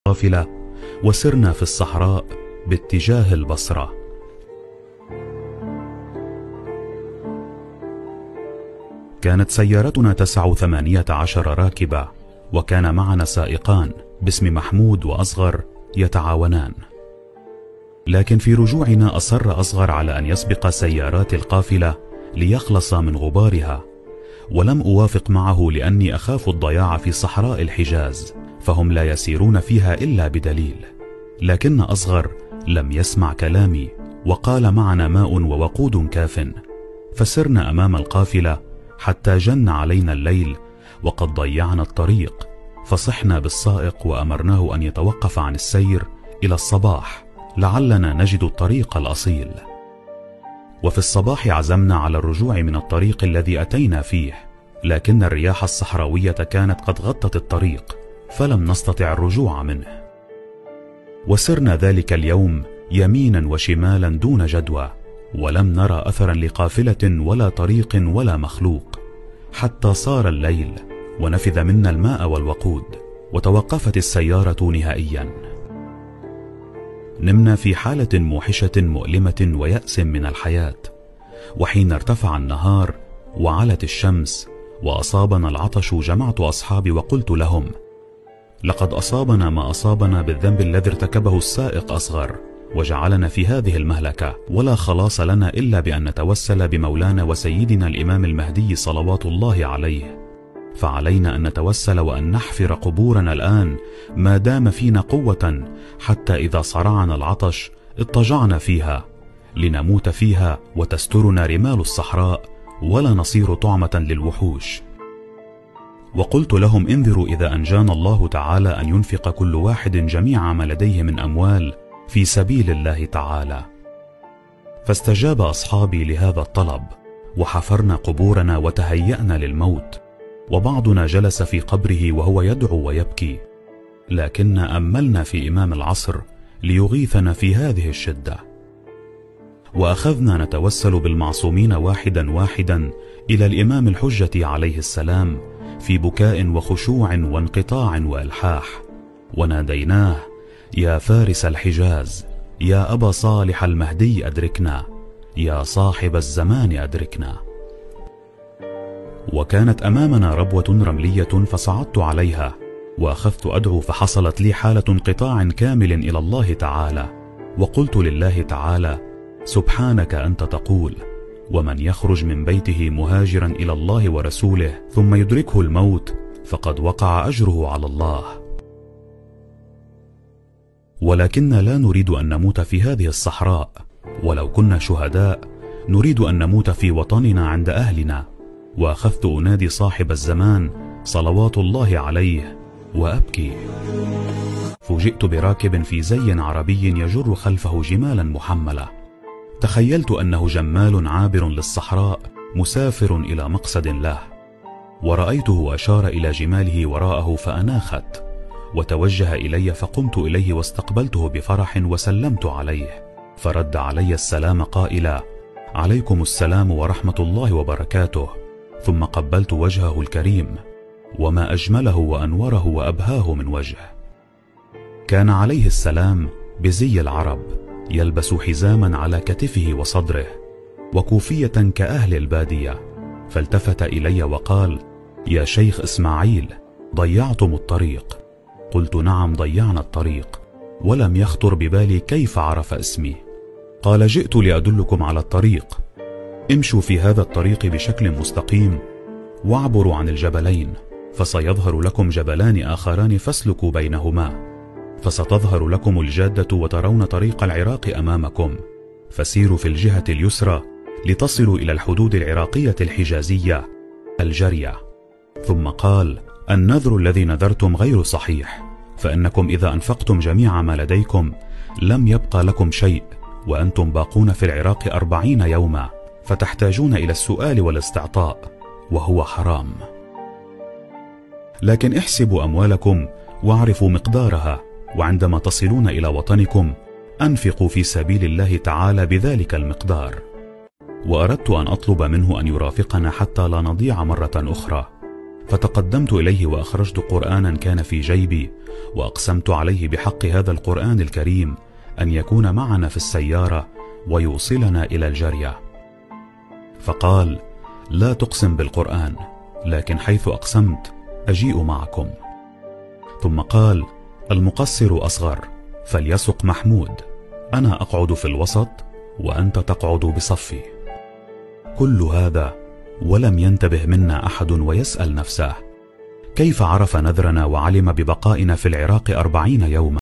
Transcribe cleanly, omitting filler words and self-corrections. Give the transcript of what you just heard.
القافلة وسرنا في الصحراء باتجاه البصرة. كانت سيارتنا تسع 18 راكبة، وكان معنا سائقان باسم محمود وأصغر يتعاونان. لكن في رجوعنا أصر أصغر على أن يسبق سيارات القافلة ليخلص من غبارها، ولم أوافق معه لأني أخاف الضياع في صحراء الحجاز، فهم لا يسيرون فيها إلا بدليل. لكن أصغر لم يسمع كلامي وقال معنا ماء ووقود كاف، فسرنا أمام القافلة حتى جن علينا الليل وقد ضيعنا الطريق، فصحنا بالسائق وأمرناه أن يتوقف عن السير إلى الصباح لعلنا نجد الطريق الأصيل. وفي الصباح عزمنا على الرجوع من الطريق الذي أتينا فيه، لكن الرياح الصحراوية كانت قد غطت الطريق فلم نستطع الرجوع منه. وسرنا ذلك اليوم يمينا وشمالا دون جدوى، ولم نرى أثرا لقافلة ولا طريق ولا مخلوق، حتى صار الليل ونفذ منا الماء والوقود وتوقفت السيارة نهائيا. نمنا في حالة موحشة مؤلمة ويأس من الحياة، وحين ارتفع النهار وعلت الشمس وأصابنا العطش جمعت أصحابي وقلت لهم: لقد أصابنا ما أصابنا بالذنب الذي ارتكبه السائق أصغر وجعلنا في هذه المهلكة، ولا خلاص لنا إلا بأن نتوسل بمولانا وسيدنا الإمام المهدي صلوات الله عليه، فعلينا أن نتوسل وأن نحفر قبورنا الآن ما دام فينا قوة، حتى إذا صرعنا العطش اضطجعنا فيها لنموت فيها وتسترنا رمال الصحراء ولا نصير طعمة للوحوش. وقلت لهم: انظروا إذا أنجانا الله تعالى أن ينفق كل واحد جميع ما لديه من أموال في سبيل الله تعالى. فاستجاب أصحابي لهذا الطلب، وحفرنا قبورنا وتهيأنا للموت، وبعضنا جلس في قبره وهو يدعو ويبكي، لكن أملنا في إمام العصر ليغيثنا في هذه الشدة. وأخذنا نتوسل بالمعصومين واحدا واحدا إلى الإمام الحجة عليه السلام في بكاء وخشوع وانقطاع وإلحاح، وناديناه: يا فارس الحجاز، يا أبا صالح المهدي أدركنا، يا صاحب الزمان أدركنا. وكانت أمامنا ربوة رملية فصعدت عليها وأخذت أدعو، فحصلت لي حالة انقطاع كامل إلى الله تعالى، وقلت لله تعالى: سبحانك أنت تقول: ومن يخرج من بيته مهاجرا إلى الله ورسوله ثم يدركه الموت فقد وقع أجره على الله. ولكن لا نريد أن نموت في هذه الصحراء، ولو كنا شهداء نريد أن نموت في وطننا عند أهلنا. وأخذت أنادي صاحب الزمان صلوات الله عليه وأبكي. فوجئت براكب في زي عربي يجر خلفه جمالا محملة، تخيلت أنه جمال عابر للصحراء مسافر إلى مقصد له، ورأيته أشار إلى جماله وراءه فأناخت، وتوجه إلي فقمت إليه واستقبلته بفرح وسلمت عليه، فرد علي السلام قائلا: عليكم السلام ورحمة الله وبركاته، ثم قبلت وجهه الكريم، وما أجمله وأنوره وأبهاه من وجه. كان عليه السلام بزي العرب، يلبس حزاما على كتفه وصدره وكوفية كأهل البادية، فالتفت إلي وقال: يا شيخ إسماعيل، ضيعتم الطريق. قلت: نعم ضيعنا الطريق، ولم يخطر ببالي كيف عرف اسمي. قال: جئت لأدلكم على الطريق، امشوا في هذا الطريق بشكل مستقيم واعبروا عن الجبلين، فسيظهر لكم جبلان آخران فاسلكوا بينهما، فستظهر لكم الجادة وترون طريق العراق أمامكم، فسيروا في الجهة اليسرى لتصلوا إلى الحدود العراقية الحجازية الجرية. ثم قال: النذر الذي نذرتم غير صحيح، فإنكم إذا أنفقتم جميع ما لديكم لم يبقى لكم شيء، وأنتم باقون في العراق 40 يوما، فتحتاجون إلى السؤال والاستعطاء، وهو حرام. لكن احسبوا أموالكم واعرفوا مقدارها، وعندما تصلون إلى وطنكم أنفقوا في سبيل الله تعالى بذلك المقدار. وأردت أن أطلب منه أن يرافقنا حتى لا نضيع مرة أخرى، فتقدمت إليه وأخرجت قرآنا كان في جيبي، وأقسمت عليه بحق هذا القرآن الكريم أن يكون معنا في السيارة ويوصلنا إلى الجرية. فقال: لا تقسم بالقرآن، لكن حيث أقسمت أجيء معكم. ثم قال: المقصر أصغر، فليسق محمود، أنا أقعد في الوسط وأنت تقعد بصفي. كل هذا ولم ينتبه منا أحد ويسأل نفسه: كيف عرف نذرنا وعلم ببقائنا في العراق 40 يوما؟